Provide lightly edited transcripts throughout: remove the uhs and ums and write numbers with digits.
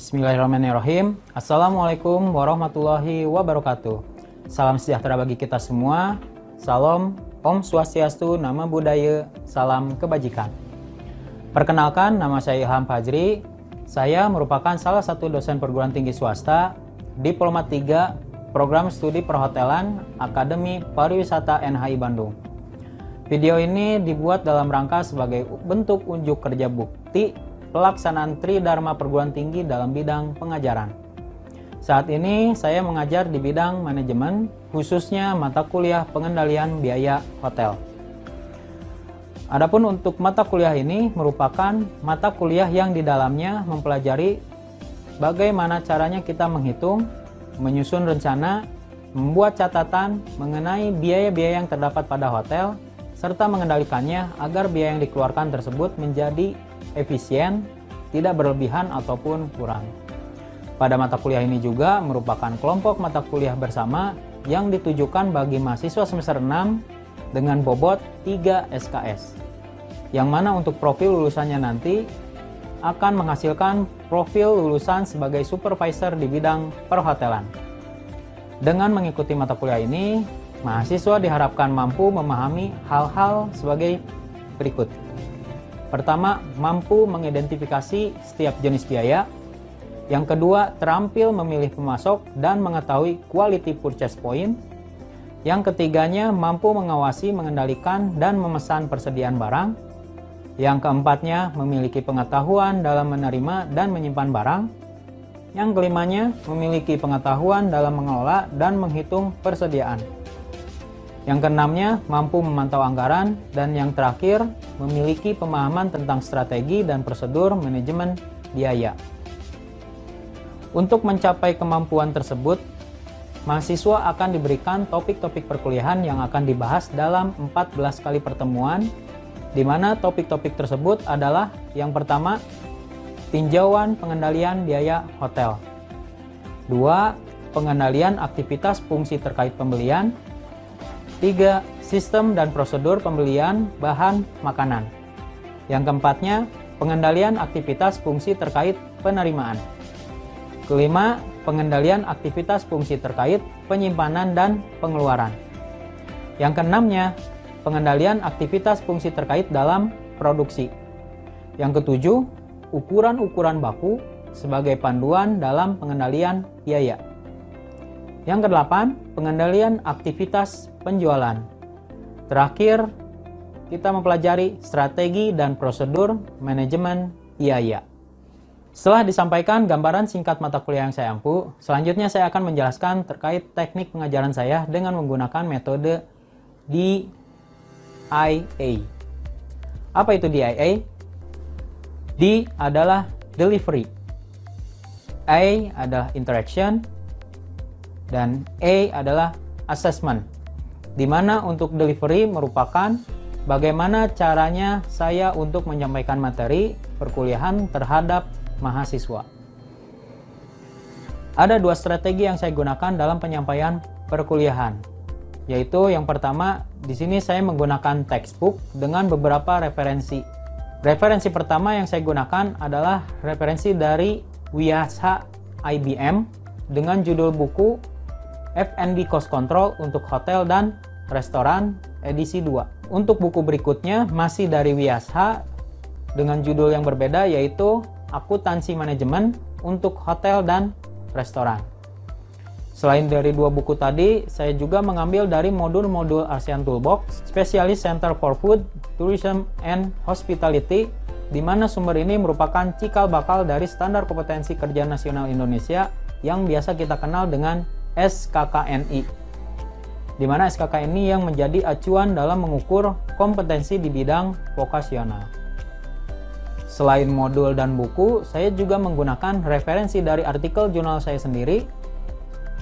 Bismillahirrahmanirrahim. Assalamualaikum warahmatullahi wabarakatuh. Salam sejahtera bagi kita semua. Salam, Om Swastiastu, Namo Buddhaya, salam kebajikan. Perkenalkan, nama saya Ilham Fajri. Saya merupakan salah satu dosen perguruan tinggi swasta, Diplomat 3, Program Studi Perhotelan, Akademi Pariwisata NHI Bandung. Video ini dibuat dalam rangka sebagai bentuk unjuk kerja bukti pelaksanaan Tridharma perguruan tinggi dalam bidang pengajaran. Saat ini saya mengajar di bidang manajemen, khususnya mata kuliah pengendalian biaya hotel. Adapun untuk mata kuliah ini merupakan mata kuliah yang di dalamnya mempelajari bagaimana caranya kita menghitung, menyusun rencana, membuat catatan mengenai biaya-biaya yang terdapat pada hotel, serta mengendalikannya agar biaya yang dikeluarkan tersebut menjadi efisien, tidak berlebihan ataupun kurang. Pada mata kuliah ini juga merupakan kelompok mata kuliah bersama yang ditujukan bagi mahasiswa semester 6 dengan bobot 3 SKS. Yang mana untuk profil lulusannya nanti akan menghasilkan profil lulusan sebagai supervisor di bidang perhotelan. Dengan mengikuti mata kuliah ini, mahasiswa diharapkan mampu memahami hal-hal sebagai berikut. Pertama, mampu mengidentifikasi setiap jenis biaya. Yang kedua, terampil memilih pemasok dan mengetahui quality purchase point. Yang ketiganya, mampu mengawasi, mengendalikan, dan memesan persediaan barang. Yang keempatnya, memiliki pengetahuan dalam menerima dan menyimpan barang. Yang kelimanya, memiliki pengetahuan dalam mengelola dan menghitung persediaan. Yang keenamnya, mampu memantau anggaran. Dan yang terakhir, memiliki pemahaman tentang strategi dan prosedur manajemen biaya. Untuk mencapai kemampuan tersebut, mahasiswa akan diberikan topik-topik perkuliahan yang akan dibahas dalam 14 kali pertemuan, di mana topik-topik tersebut adalah yang pertama, tinjauan pengendalian biaya hotel. 2. Pengendalian aktivitas fungsi terkait pembelian. 3. Sistem dan prosedur pembelian bahan makanan. Yang keempatnya, pengendalian aktivitas fungsi terkait penerimaan. Kelima, pengendalian aktivitas fungsi terkait penyimpanan dan pengeluaran. Yang keenamnya, pengendalian aktivitas fungsi terkait dalam produksi. Yang ketujuh, ukuran-ukuran baku sebagai panduan dalam pengendalian biaya. Yang kedelapan, pengendalian aktivitas penjualan. Terakhir, kita mempelajari strategi dan prosedur manajemen biaya. Setelah disampaikan gambaran singkat mata kuliah yang saya ampu, selanjutnya saya akan menjelaskan terkait teknik pengajaran saya dengan menggunakan metode DIA. Apa itu DIA? D adalah delivery, I adalah interaction, dan A adalah assessment, di mana untuk delivery merupakan bagaimana caranya saya untuk menyampaikan materi perkuliahan terhadap mahasiswa. Ada dua strategi yang saya gunakan dalam penyampaian perkuliahan, yaitu yang pertama, di sini saya menggunakan textbook dengan beberapa referensi. Referensi pertama yang saya gunakan adalah referensi dari Wiyasa IBM dengan judul buku F&B Cost Control untuk Hotel dan Restoran edisi 2. Untuk buku berikutnya masih dari Wiyasa dengan judul yang berbeda, yaitu Akuntansi Manajemen untuk Hotel dan Restoran. Selain dari dua buku tadi, saya juga mengambil dari modul-modul ASEAN Toolbox, Specialist Center for Food, Tourism, and Hospitality, di mana sumber ini merupakan cikal bakal dari Standar Kompetensi Kerja Nasional Indonesia yang biasa kita kenal dengan SKKNI, di mana SKKNI yang menjadi acuan dalam mengukur kompetensi di bidang vokasional. Selain modul dan buku, saya juga menggunakan referensi dari artikel jurnal saya sendiri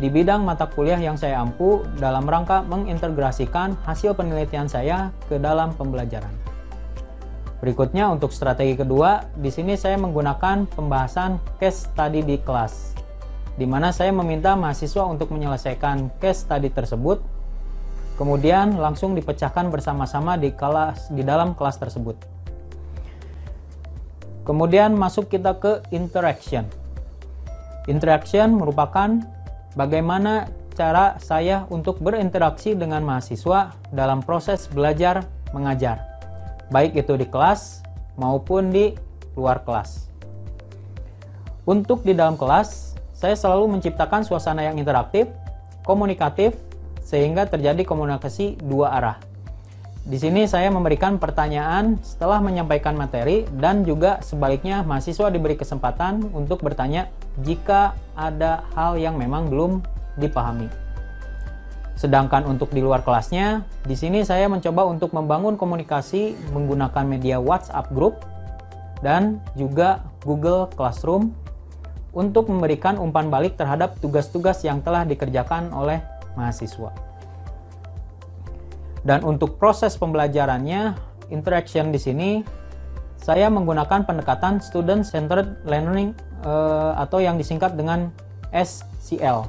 di bidang mata kuliah yang saya ampu dalam rangka mengintegrasikan hasil penelitian saya ke dalam pembelajaran. Berikutnya untuk strategi kedua, di sini saya menggunakan pembahasan case study di kelas, di mana saya meminta mahasiswa untuk menyelesaikan case study tersebut, kemudian langsung dipecahkan bersama-sama di dalam kelas tersebut. Kemudian masuk kita ke interaction. Interaction merupakan bagaimana cara saya untuk berinteraksi dengan mahasiswa dalam proses belajar mengajar, baik itu di kelas maupun di luar kelas. Untuk di dalam kelas, saya selalu menciptakan suasana yang interaktif, komunikatif, sehingga terjadi komunikasi dua arah. Di sini saya memberikan pertanyaan setelah menyampaikan materi, dan juga sebaliknya mahasiswa diberi kesempatan untuk bertanya jika ada hal yang memang belum dipahami. Sedangkan untuk di luar kelasnya, di sini saya mencoba untuk membangun komunikasi menggunakan media WhatsApp Group dan juga Google Classroom untuk memberikan umpan balik terhadap tugas-tugas yang telah dikerjakan oleh mahasiswa. Dan untuk proses pembelajarannya, interaction di sini saya menggunakan pendekatan Student Centered Learning atau yang disingkat dengan SCL.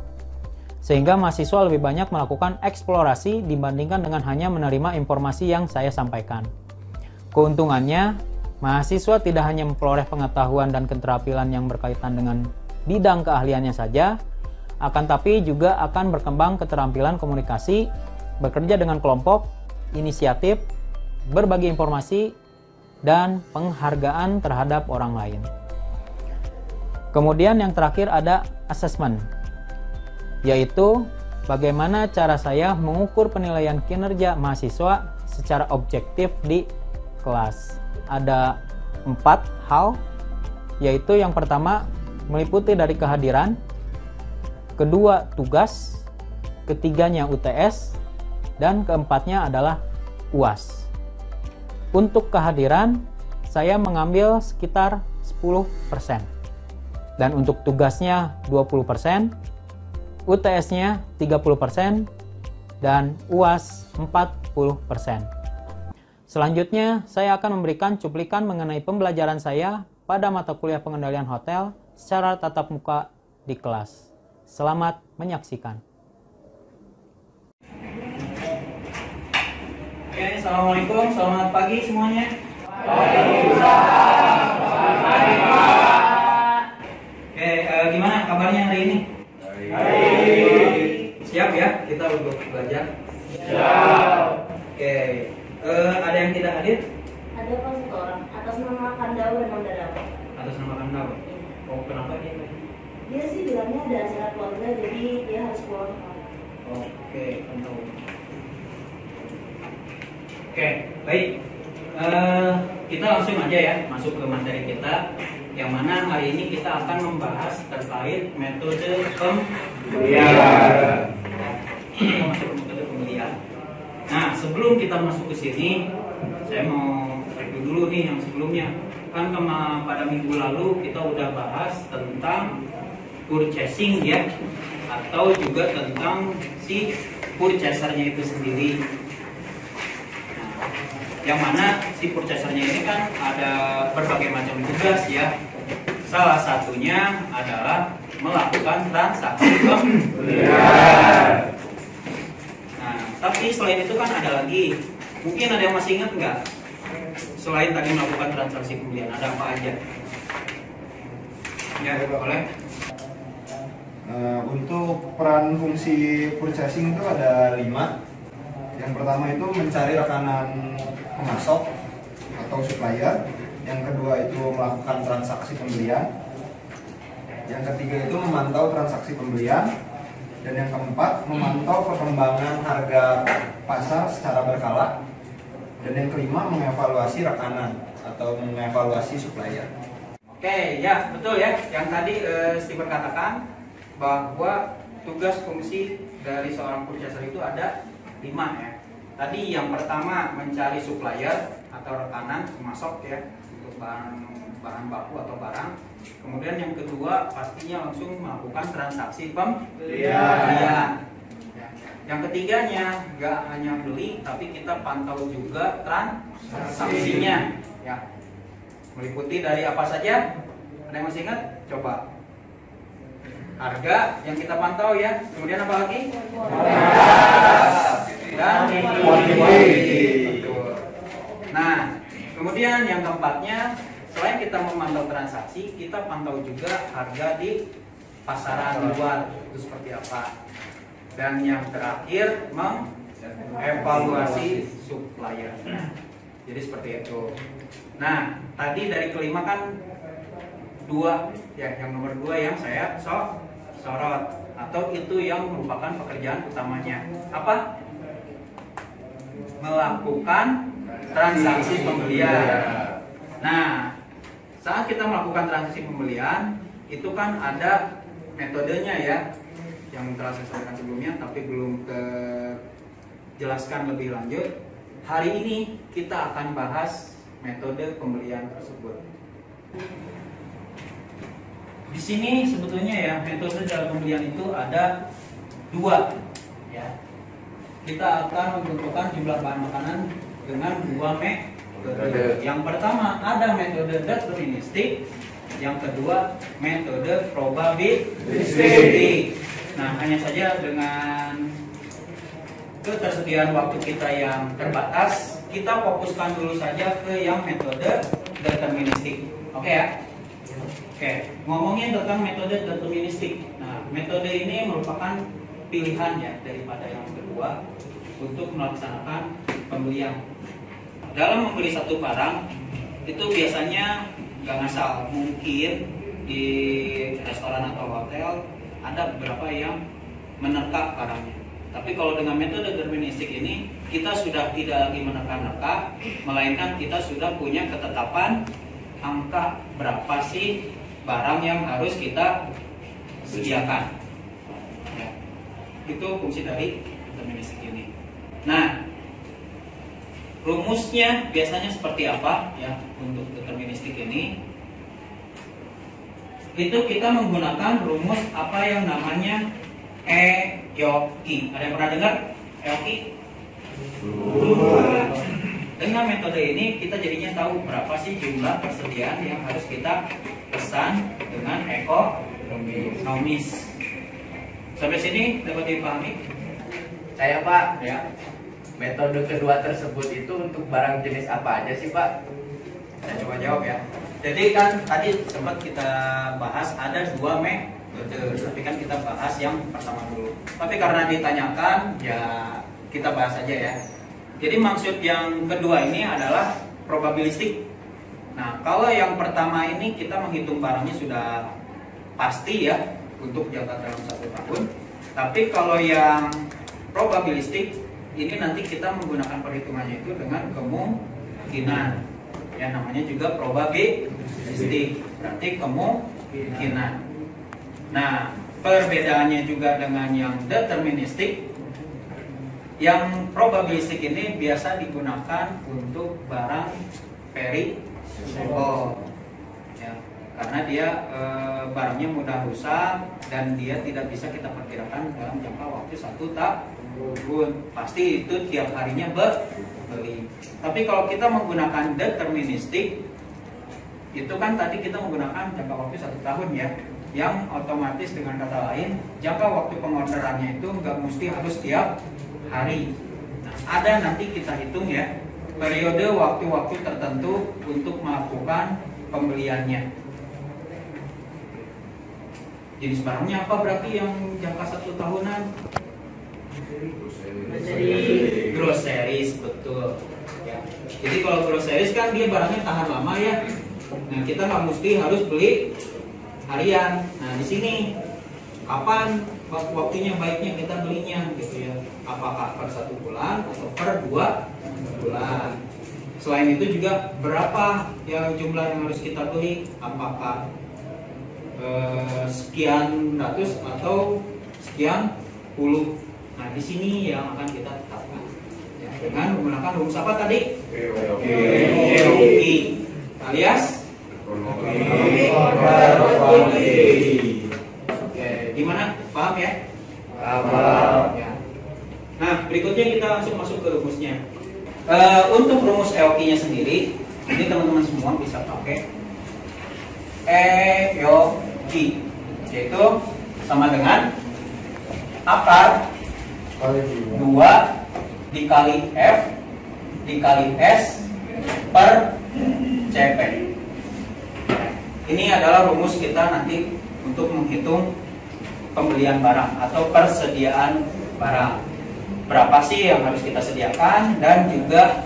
Sehingga mahasiswa lebih banyak melakukan eksplorasi dibandingkan dengan hanya menerima informasi yang saya sampaikan. Keuntungannya, mahasiswa tidak hanya memperoleh pengetahuan dan keterampilan yang berkaitan dengan bidang keahliannya saja, akan tapi juga akan berkembang keterampilan komunikasi, bekerja dengan kelompok, inisiatif, berbagi informasi, dan penghargaan terhadap orang lain. Kemudian yang terakhir ada assessment, yaitu bagaimana cara saya mengukur penilaian kinerja mahasiswa secara objektif di kelas. Ada 4 hal, yaitu yang pertama meliputi dari kehadiran, kedua tugas, ketiganya UTS, dan keempatnya adalah UAS. Untuk kehadiran, saya mengambil sekitar 10%. Dan untuk tugasnya 20%, UTS-nya 30%, dan UAS 40%. Selanjutnya, saya akan memberikan cuplikan mengenai pembelajaran saya pada mata kuliah pengendalian hotel secara tatap muka di kelas. Selamat menyaksikan. Oke, assalamualaikum, selamat pagi semuanya. Waalaikumsalam. Selamat pagi, Pak. Oke, gimana kabarnya hari ini? Baik. Siap ya kita untuk belajar? Siap. Oke, ada yang tidak hadir? Ada Pak, 1 orang. Atas nama Kandau dan Mandarawa. Atas nama Kandau? Oh, kenapa dia? Dia sih bilangnya ada acara keluarga, jadi dia harus pulang. Oke, Kandau. Oke, baik. Kita langsung aja ya masuk ke materi kita, yang mana hari ini kita akan membahas terkait metode pembelian. Kita masuk ke metode pembelian. Nah, sebelum kita masuk ke sini, saya mau review dulu nih yang sebelumnya. Kan pada minggu lalu kita udah bahas tentang purchasing ya, atau juga tentang si purchasernya itu sendiri. Yang mana si purchasernya ini kan ada berbagai macam tugas ya. Salah satunya adalah melakukan transaksi pembelian. Nah, tapi selain itu kan ada lagi. Mungkin ada yang masih ingat nggak? Selain tadi melakukan transaksi pembelian, ada apa aja? Ya, boleh. Untuk peran fungsi purchasing itu ada 5. Yang pertama itu mencari rekanan pemasok atau supplier. Yang kedua itu melakukan transaksi pembelian. Yang ketiga itu memantau transaksi pembelian. Dan yang keempat memantau perkembangan harga pasar secara berkala. Dan yang kelima mengevaluasi rekanan atau mengevaluasi supplier. Oke, ya betul ya. Yang tadi Steven katakan bahwa tugas fungsi dari seorang purchaser itu ada 5 ya. Tadi yang pertama mencari supplier atau rekanan pemasok ya untuk bahan baku atau barang. Kemudian yang kedua pastinya langsung melakukan transaksi pembelian. Yang ketiganya nggak hanya beli tapi kita pantau juga transaksinya ya. Meliputi dari apa saja? Ada yang masih ingat? Coba. Harga yang kita pantau ya. Kemudian apa lagi? Dan kuantiti. Nah, kemudian yang keempatnya, selain kita memantau transaksi, kita pantau juga harga di pasaran luar itu seperti apa. Dan yang terakhir mengevaluasi supplier. Jadi seperti itu. Nah, tadi dari kelima kan dua, ya, yang nomor 2 yang saya sorot, atau itu yang merupakan pekerjaan utamanya. Apa? Melakukan transaksi pembelian. Nah, saat kita melakukan transaksi pembelian, itu kan ada metodenya ya, yang telah saya sampaikan sebelumnya, tapi belum terjelaskan lebih lanjut. Hari ini kita akan bahas metode pembelian tersebut. Di sini sebetulnya ya, metode dalam pembelian itu ada 2 ya. Kita akan menentukan jumlah bahan makanan dengan 2 metode. Yang pertama ada metode deterministik, yang kedua metode probabilistik. Nah, hanya saja dengan ketersediaan waktu kita yang terbatas, kita fokuskan dulu saja ke yang metode deterministik. Oke ya? Oke, ngomongin tentang metode deterministik. Nah, metode ini merupakan pilihan ya daripada yang kedua untuk melaksanakan pembelian. Dalam membeli satu barang itu biasanya nggak ngasal. Mungkin di restoran atau hotel ada beberapa yang menerka barangnya. Tapi kalau dengan metode deterministik ini, kita sudah tidak lagi menerka-nerka, melainkan kita sudah punya ketetapan angka berapa sih barang yang harus kita sediakan. Ya. Itu fungsi dari deterministik ini. Nah, rumusnya biasanya seperti apa ya untuk deterministik ini? Itu kita menggunakan rumus apa yang namanya EYOKI. Ada yang pernah dengar EYOKI? Dengan metode ini kita jadinya tahu berapa sih jumlah persediaan yang harus kita pesan dengan ekonomis. Sampai sini dapat dipahami? Saya Pak, Ya. metode kedua tersebut itu untuk barang jenis apa aja sih Pak? Saya coba jawab ya. Jadi kan tadi sempat kita bahas ada 2 metode, tapi kan kita bahas yang pertama dulu. Tapi karena ditanyakan, ya kita bahas aja ya. Jadi maksud yang kedua ini adalah probabilistik. Nah, kalau yang pertama ini kita menghitung barangnya sudah pasti ya untuk jangka dalam 1 tahun. Tapi kalau yang probabilistik ini nanti kita menggunakan perhitungannya itu dengan kemungkinan. Ya, namanya juga probabilistik. Berarti kemungkinan. Nah, perbedaannya juga dengan yang deterministik. Yang probabilistik ini biasa digunakan untuk barang perishable. Ya, karena dia barangnya mudah rusak dan dia tidak bisa kita perkirakan dalam jangka waktu 1 tahun. Pasti itu tiap harinya beli. Tapi kalau kita menggunakan deterministik, itu kan tadi kita menggunakan jangka waktu 1 tahun ya, yang otomatis dengan kata lain jangka waktu pengorderannya itu nggak mesti harus tiap hari. Nah, ada nanti kita hitung ya periode waktu-waktu tertentu untuk melakukan pembeliannya. Jenis barangnya apa berarti yang jangka 1 tahunan? Groceries, betul ya. Jadi kalau groceries kan dia barangnya tahan lama ya. Nah, kita nggak mesti harus beli harian. Nah, di sini kapan waktunya baiknya kita belinya gitu ya? Apakah per 1 bulan atau per 2 bulan? Selain itu juga berapa yang jumlah yang harus kita beli? Apakah sekian ratus atau sekian puluh? Nah, di sini yang akan kita tetapkan ya, dengan menggunakan rumus apa tadi? EYOKI alias Oke, gimana? Paham ya? Paham. Ya. Nah, berikutnya kita langsung masuk ke rumusnya. Untuk rumus EYOKI-nya sendiri, ini teman-teman semua bisa pakai EYOKI, yaitu sama dengan akar 2 dikali F dikali S per CP. Ini adalah rumus kita nanti untuk menghitung pembelian barang atau persediaan barang. Berapa sih yang harus kita sediakan dan juga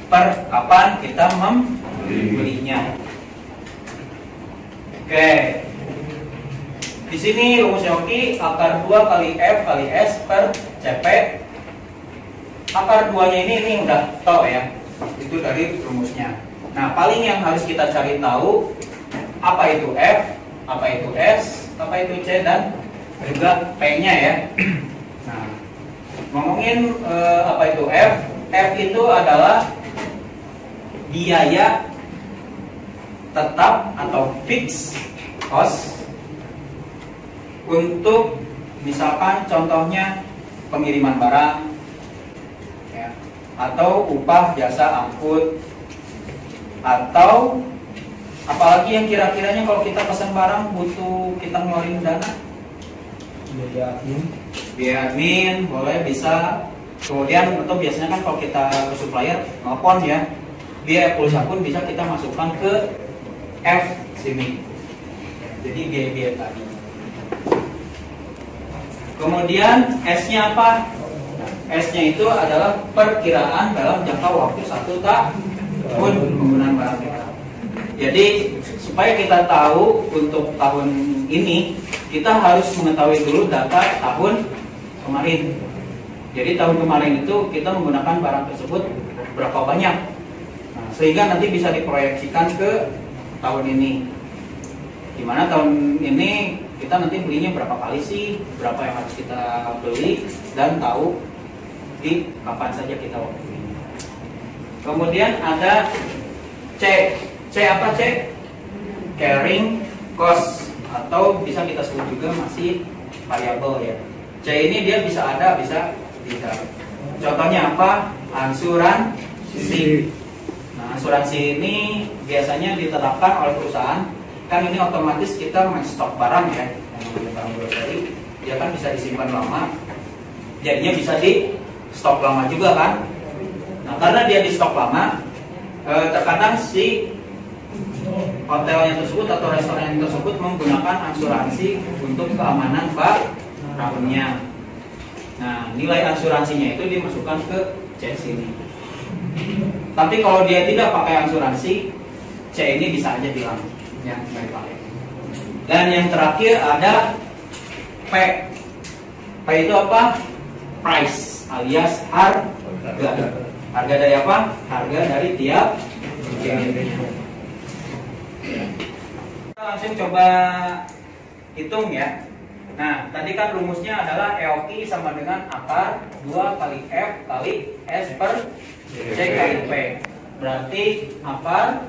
per kapan kita membelinya. Oke. Di sini rumusnya oke, akar 2 kali F kali S per CP. Akar 2-nya ini udah tahu ya. Itu dari rumusnya. Nah, paling yang harus kita cari tahu apa itu F, apa itu S, apa itu C dan juga P-nya ya. Nah, ngomongin apa itu F. F itu adalah biaya tetap atau fixed cost untuk misalkan contohnya pengiriman barang ya, atau upah jasa angkut, atau apalagi yang kira-kiranya kalau kita pesan barang butuh kita ngeluarin dana, biaya admin boleh bisa. Kemudian atau biasanya kan kalau kita ke supplier nelfon ya, biaya pulsa pun bisa kita masukkan ke F sini. Jadi biaya-biaya tadi. Kemudian S-nya apa? S-nya itu adalah perkiraan dalam jangka waktu 1 tahun penggunaan barang kita. Jadi supaya kita tahu untuk tahun ini, kita harus mengetahui dulu data tahun kemarin. Jadi tahun kemarin itu kita menggunakan barang tersebut berapa banyak. Nah, sehingga nanti bisa diproyeksikan ke tahun ini. Dimana tahun ini kita nanti belinya berapa kali sih, berapa yang harus kita beli, dan tahu di kapan saja kita waktu ini. Kemudian ada C. C apa C? Carrying cost, atau bisa kita sebut juga masih variabel ya. C ini dia bisa ada, bisa tidak. Contohnya apa? Asuransi. Nah, asuransi ini biasanya ditetapkan oleh perusahaan. Kan ini otomatis kita stok barang ya, yang barang grocery, dia kan bisa disimpan lama, jadinya bisa di stok lama juga kan. Nah, karena dia di stok lama, terkadang si hotelnya tersebut atau restoran tersebut menggunakan asuransi untuk keamanan barangnya. Nah, nilai asuransinya itu dimasukkan ke C sini. Tapi kalau dia tidak pakai asuransi, C ini bisa aja hilang. Yang nggak dipakai. Dan yang terakhir ada P. P itu apa? Price alias harga. Harga dari apa? Harga dari tiap unitnya. Kita langsung coba hitung ya. Nah, tadi kan rumusnya adalah EOQ sama dengan akar 2 kali F kali S per C kali P. Berarti akar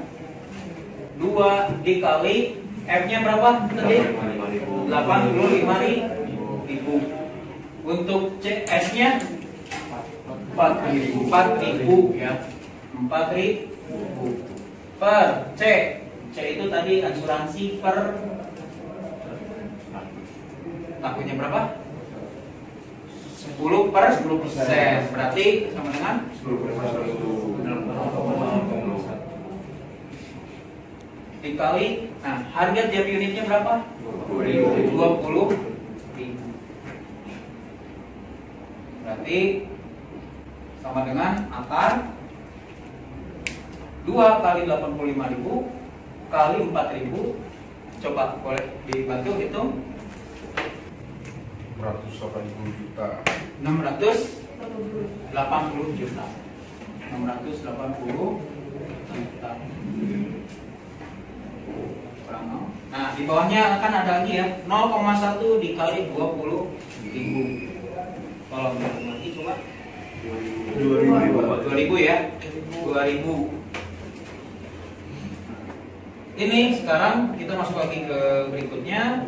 2 dikali F-nya berapa tadi? 85.000. Untuk CS-nya 4.000 ya. 4.000 per C. C itu tadi asuransi per tahunnya berapa? 10 per 10%. Berarti sama dengan 10%. Dikali, nah harga tiap unitnya berapa? 20.000. Berarti sama dengan akar 2 kali 85.000 kali 4.000. Coba boleh dibantu hitung. 680 juta. 680 juta. 680 juta. Nah, di bawahnya kan ada lagi ya, 0,1 dikali 20.000. Kalau mati coba 2000 ya. 2000. Ini sekarang kita masuk lagi ke berikutnya.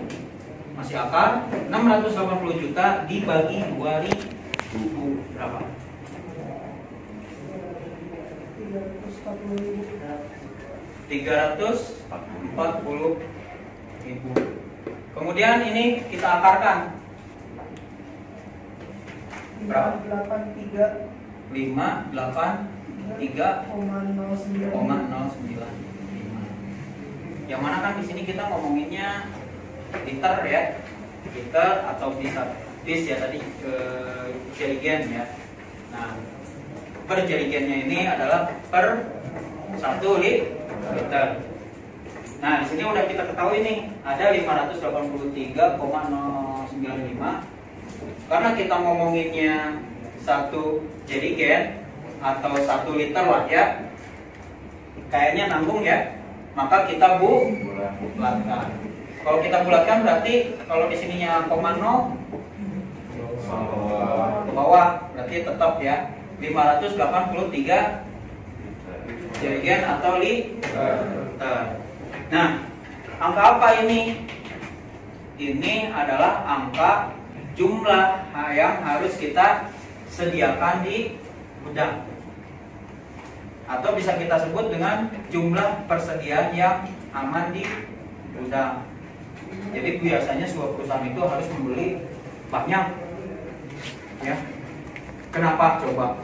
Masih akar 680 juta dibagi 2000 berapa? 340.000. Kemudian ini kita akarkan berapa? 583,09. Yang mana kan di sini kita ngomonginnya liter ya. liter atau bisa bis ya tadi ke jerigen ya. Nah, per jerigennya ini adalah per 1 liter. Nah, di sini udah kita ketahui nih ada 583,095. Karena kita ngomonginnya 1 jerigen atau 1 liter lah ya, kayaknya nanggung ya, maka kita bulatkan. Kalau kita bulatkan berarti kalau di sininya koma 0 ke bawah berarti tetap ya 583 jerigen atau liter. Nah, angka apa ini? Ini adalah angka jumlah yang harus kita sediakan di gudang, atau bisa kita sebut dengan jumlah persediaan yang aman di gudang. Jadi biasanya sebuah perusahaan itu harus membeli banyak ya. Kenapa? Coba,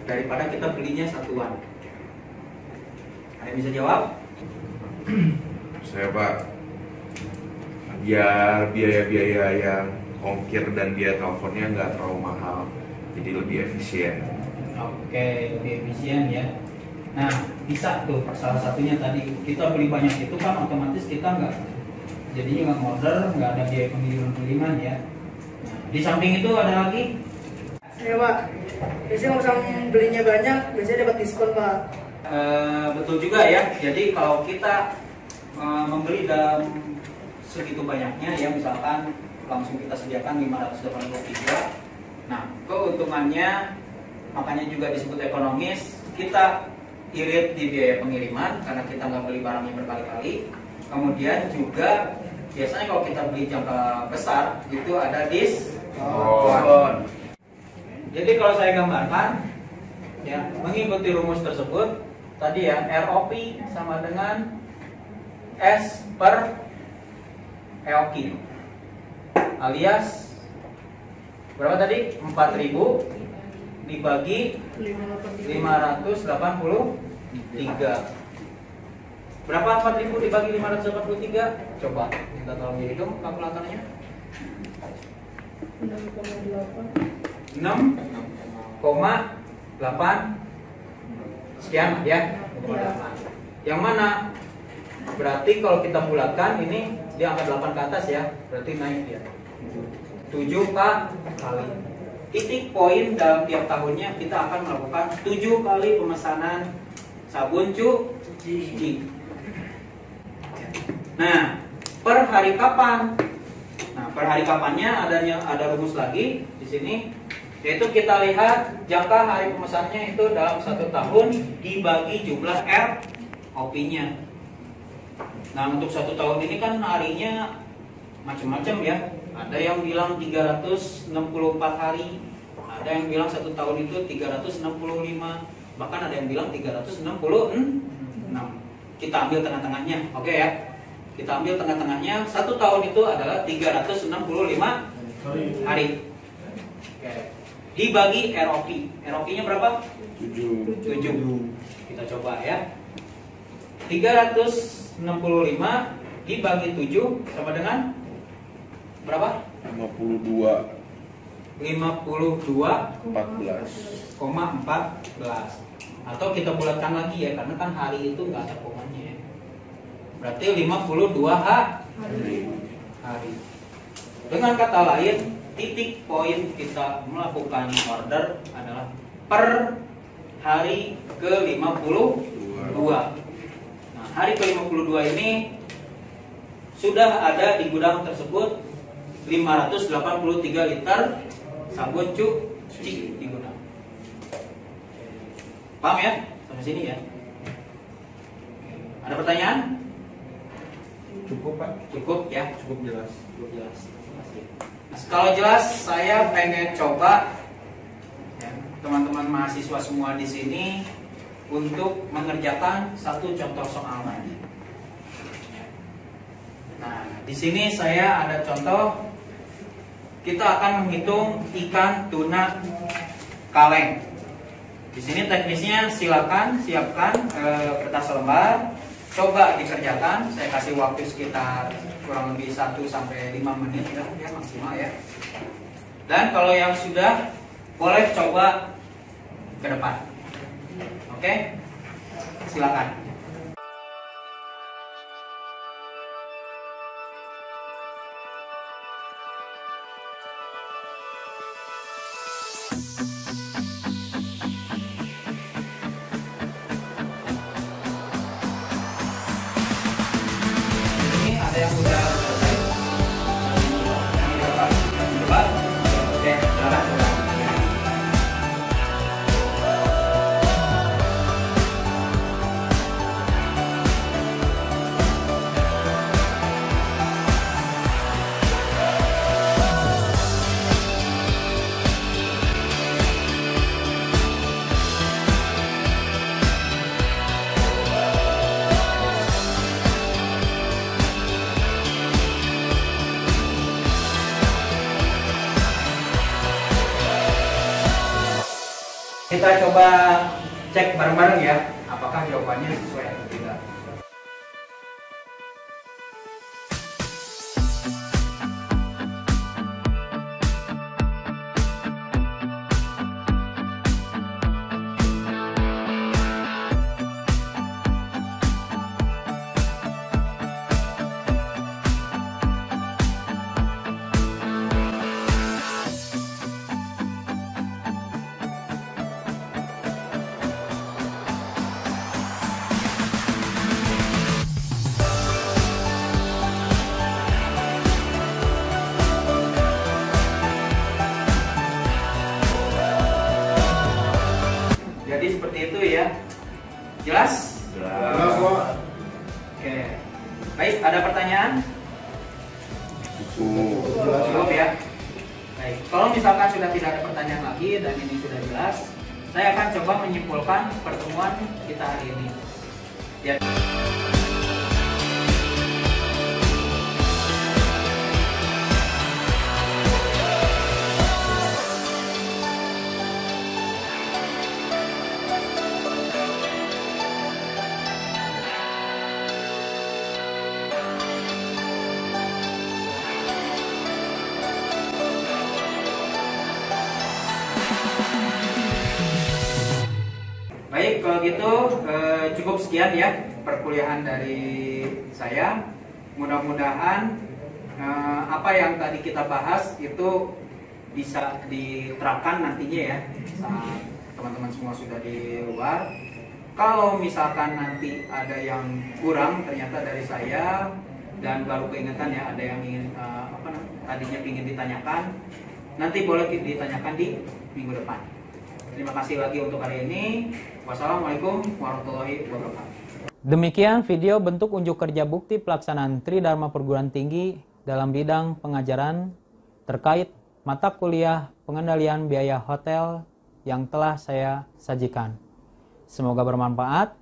daripada kita belinya satuan. Ada yang bisa jawab? Saya Pak, biar biaya-biaya yang ongkir dan biaya teleponnya nggak terlalu mahal, jadi lebih efisien. Oke, lebih efisien ya. Nah, bisa tuh salah satunya tadi kita beli banyak itu kan otomatis kita nggak jadinya nggak order, nggak ada biaya pengiriman ya. Nah, di samping itu ada lagi. Saya Pak, biasanya kalau misalnya belinya banyak, biasanya dapat diskon Pak. Betul juga ya. Jadi kalau kita membeli dalam segitu banyaknya ya, misalkan langsung kita sediakan 583. Nah, keuntungannya makanya juga disebut ekonomis. Kita irit di biaya pengiriman karena kita nggak beli barangnya berkali-kali. Kemudian juga biasanya kalau kita beli jangka besar itu ada diskon. Jadi kalau saya gambarkan ya, mengikuti rumus tersebut tadi ya, ROP sama dengan S per EOQ, alias berapa tadi? 4.000 dibagi 583. Berapa 4.000 dibagi 583? Coba kita tolong dihitung kalkulatornya. 6,8 sekian ya. Yang mana berarti kalau kita bulatkan ini di angka 8 ke atas ya, berarti naik ya 7 kali. Titik poin dalam tiap tahunnya kita akan melakukan 7 kali pemesanan sabun cuci. Nah, per hari kapan? Nah, per hari kapannya ada rumus lagi di sini, yaitu kita lihat jangka hari pemesanannya itu dalam 1 tahun dibagi jumlah ROP-nya. Nah, untuk 1 tahun ini kan harinya macam-macam ya. Ada yang bilang 364 hari, ada yang bilang 1 tahun itu 365, bahkan ada yang bilang 366. Kita ambil tengah-tengahnya, oke ya. Kita ambil tengah-tengahnya, 1 tahun itu adalah 365 hari. Oke. Dibagi ROP. ROP-nya berapa? 7. Kita coba ya. 365 dibagi 7 sama dengan berapa? 52,14. Atau kita bulatkan lagi ya, karena kan hari itu nggak ada komanya ya. Berarti 52 hari. Dengan kata lain, titik poin kita melakukan order adalah per hari ke-52. Nah, hari ke-52 ini sudah ada di gudang tersebut 583 liter sabun cuci di gudang. Paham ya? Sampai sini ya. Ada pertanyaan? Cukup Pak? Cukup ya? Cukup jelas. Cukup jelas. Terima kasih. Nah, kalau jelas, saya pengen coba ya, teman-teman mahasiswa semua di sini untuk mengerjakan satu contoh soal lagi. Nah, di sini saya ada contoh. Kita akan menghitung ikan tuna kaleng. Di sini teknisnya silakan siapkan kertas lembar, coba dikerjakan. Saya kasih waktu sekitar kurang lebih 1 sampai 5 menit ya maksimal ya. Dan kalau yang sudah, boleh coba ke depan. Oke? Silakan. Ini ada yang sudah selesai. Yang di depan, coba. Oke, silakan coba. Kita coba cek bareng-bareng ya, apakah jawabannya sesuai atau tidak. Jadi seperti itu ya. Jelas? Jelas, Pak. Oke. Baik, ada pertanyaan? Cukup ya. Baik, kalau misalkan sudah tidak ada pertanyaan lagi dan ini sudah jelas, saya akan coba menyimpulkan pertemuan kita hari ini. Ya. Baik, kalau gitu cukup sekian ya perkuliahan dari saya. Mudah-mudahan apa yang tadi kita bahas itu bisa diterapkan nantinya ya saat teman-teman semua sudah di luar. Kalau misalkan nanti ada yang kurang ternyata dari saya dan baru keingetan ya, ada yang ingin tadinya ingin ditanyakan, nanti boleh ditanyakan di minggu depan. Terima kasih lagi untuk hari ini. Wassalamualaikum warahmatullahi wabarakatuh. Demikian video bentuk unjuk kerja bukti pelaksanaan Tridharma Perguruan Tinggi dalam bidang pengajaran terkait mata kuliah pengendalian biaya hotel yang telah saya sajikan. Semoga bermanfaat.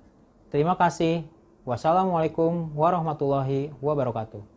Terima kasih. Wassalamualaikum warahmatullahi wabarakatuh.